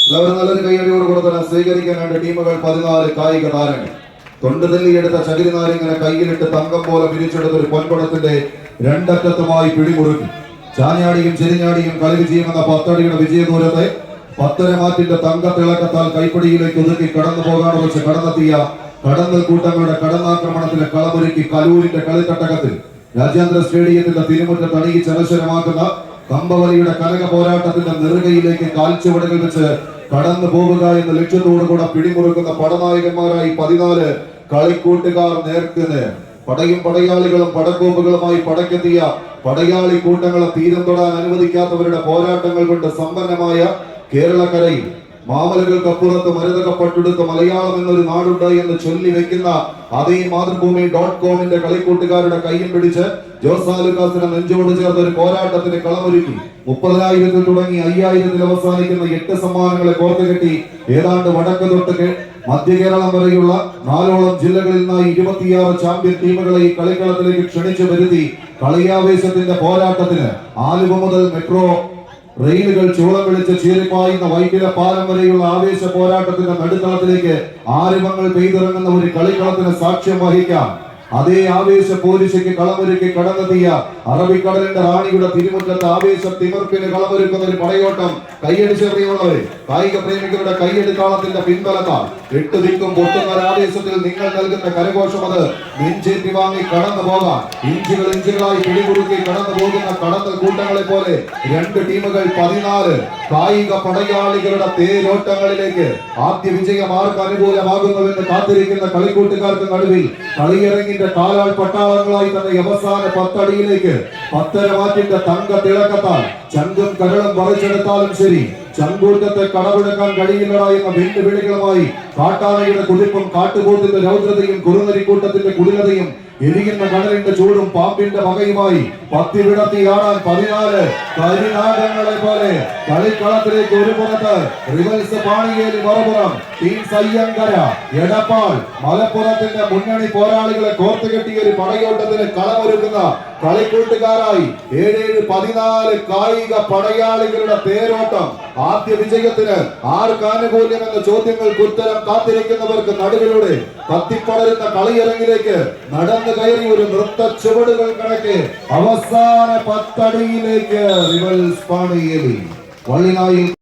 എല്ലാവരും നല്ലൊരു കൈയടിയോട് കൂടെ തന്നെ സ്വീകരിക്കാനായിട്ട് ടീമുകൾ 14 കായിക താരങ്ങൾ തൊണ്ടുതല്ലിയെടുത്ത ചകിരിനാരിങ്ങനെ കയ്യിലിട്ട് തങ്കം പോലെ പിരിച്ചെടുത്ത ഒരു പൊൻകുടത്തിന്റെ രണ്ടറ്റത്തുമായി പിടിമുറുക്കി ചാഞ്ഞാടിയും ചെരിഞ്ഞാടിയും കളി വിജയമെന്ന 10 അടിയുടെ വിജയദൂരത്തെ 10 മാറ്റിന്റെ തങ്കത്തിളക്കത്താൽ കൈപ്പിടിയിലേക്ക് ഒതുക്കി കടന്നു പോകാൻ വെച്ച് കടന്നെത്തിയ കടന്നൽ കൂട്ടങ്ങളുടെ കടന്നാക്രമണത്തിന് കളമൊരുക്കി കലൂരിന്റെ കളിത്തട്ടകത്തിൽ രാജ്യാന്തര സ്റ്റേഡിയത്തിന്റെ തിരുമുറ്റത്ത് അണിയിച്ച് അനശ്വരമാക്കുന്ന കമ്പവലിയുടെ കനക പോരാട്ടത്തിന്റെ നെറുകയിലേക്ക് കാൽച്ചുവടുകൾ വെച്ച് കടന്നു പോവുക എന്ന ലക്ഷ്യത്തോടുകൂടെ പിടിമുറുക്കുന്ന പടനായകന്മാരായി 14 കളിക്കൂട്ടുകാർ നേർക്ക് നേർ. പടയും പടയാളികളും പടക്കോപ്പുകളുമായി പടക്കെത്തിയ പടയാളി കൂട്ടങ്ങളെ തീരം തൊടാൻ അനുവദിക്കാത്തവരുടെ പോരാട്ടങ്ങൾ കൊണ്ട് സമ്പന്നമായ കേരളക്കരയിൽ മാമലകൾക്കപ്പുറത്ത് മരുതകപ്പട്ടെടുത്ത് മലയാളം എന്നൊരു നാടുണ്ട് എന്ന് ചൊല്ലി വെക്കുന്ന അതേ മാതൃഭൂമി.comന്റെ കളിക്കൂട്ടുകാരുടെ കയ്യും പിടിച്ച് ജോസാലുക്കാസിനെ നെഞ്ചോട് ചേർത്ത് ഒരു പോരാട്ടത്തിന് കളമൊരുക്കി 30,000-ൽ തുടങ്ങി 5,000-ൽ അവസാനിക്കുന്ന 8 സമ്മാനങ്ങളെ കോർത്തുകെട്ടി ഏതാണ്ട് വടക്ക് തൊട്ട് മധ്യ കേരളം വരെയുള്ള 4ഓളം ജില്ലകളിൽ നിന്നായി 26 ചാമ്പ്യൻ ടീമുകളെ ഈ കളിക്കളത്തിലേക്ക് ക്ഷണിച്ചു വരുത്തി കളിയാവേശത്തിന്റെ പോരാട്ടത്തിന് ആലുവ മുതൽ മെട്രോ റെയിലുകൾ ചൂളം വിളിച്ച് ചീറിപ്പായുന്ന വൈറ്റില പാലം വരെയുള്ള ആവേശ പോരാട്ടത്തിന്റെ നടുത്തളത്തിലേക്ക് ആരവങ്ങൾ പെയ്തിറങ്ങുന്ന ഒരു കളിക്കളത്തിന് സാക്ഷ്യം വഹിക്കാം. അതേ ആവേശ പോലീശയ്ക്ക് കളമൊരുക്കി കടന്നെത്തിയ അറബിക്കടലിന്റെ റാണിയുടെ തിരുമുറ്റത്ത് ആവേശ തിമിർപ്പിന് കളമൊരുക്കുന്ന ഒരു പടയോട്ടം കൈയടിച്ചെറിയുള്ളവരെ കായിക പ്രേമികളുടെ കൈയടിക്കാളത്തിന്റെ പിൻബലത്താൽ 8 ദിക്കും പൊട്ടുന്ന ആവേശത്തിൽ നിങ്ങൾ നൽകുന്ന കരഘോഷം അത് നെഞ്ചേറ്റി വാങ്ങി കടന്നു പോകാൻ ഇഞ്ചുകളായി പിടികുറുക്കി കടന്നു പോകുന്ന കടന്നൽ കൂട്ടങ്ങളെ പോലെ 2 ടീമുകൾ 14 കായിക പടയാളികളുടെ തേരോട്ടങ്ങളിലേക്ക് ആദ്യ വിജയം ആർക്ക് അനുകൂലമാകുന്നുവെന്ന് കാത്തിരിക്കുന്ന കളിക്കൂട്ടുകാർക്ക് നടുവിൽ കളിയിറങ്ങിന്റെ കാലാൾ പട്ടാളങ്ങളായി തന്നെ അവസാന 10 അടിയിലേക്ക് 10 മാറ്റിന്റെ തങ്ക തിളക്കത്താൽ ചങ്കും കരളും പറിച്ചെടുത്താലും ശരി ചങ്കൂറ്റത്തെ കടപിടക്കാൻ കഴിയില്ലടാ എന്ന വെല്ലുവിളികളുമായി കാട്ടാനയുടെ കുതിപ്പും കാട്ടുപോത്തിന്റെ രൗദ്രതയും കുറുനരിക്കൂട്ടത്തിന്റെ കുടിലതയും എരിയുന്ന കടലിന്റെ ചൂടും പാമ്പിന്റെ വകയുമായി പത്തി വിടത്തിയാടാൻ 14 കരിനാഗങ്ങളെ പോലെ കളിക്കളത്തിലേക്ക് ഒരു പുറത്ത് റിവൽസ് പാണിയേലി മറുപുറം ടീം സയ്യങ്കര എടപ്പാൾ മലപ്പുറത്തിന്റെ മുന്നണി പോരാളികളെ കോർത്തുകെട്ടിയ ഒരു പടയോട്ടത്തിന് കളമൊരുക്കുന്ന കളിക്കൂട്ടുകാരായി 7-14 കായിക പടയാളികളുടെ തേരോട്ടം ആദ്യ വിജയത്തിന് ആർക്ക് ആനുകൂല്യം എന്ന ചോദ്യങ്ങൾക്ക് ഉത്തരം കാത്തിരിക്കുന്നവർക്ക് നടുവിലൂടെ കത്തിപ്പടരുന്ന കളിയരങ്ങിലേക്ക് നടന്നു കയറി ഒരു നൃത്ത ചുവടുകൾ കണക്കെ അവസാന 10 അടിയിലേക്ക് റിവൽസ് പാണിയേലി വള്ളിനായി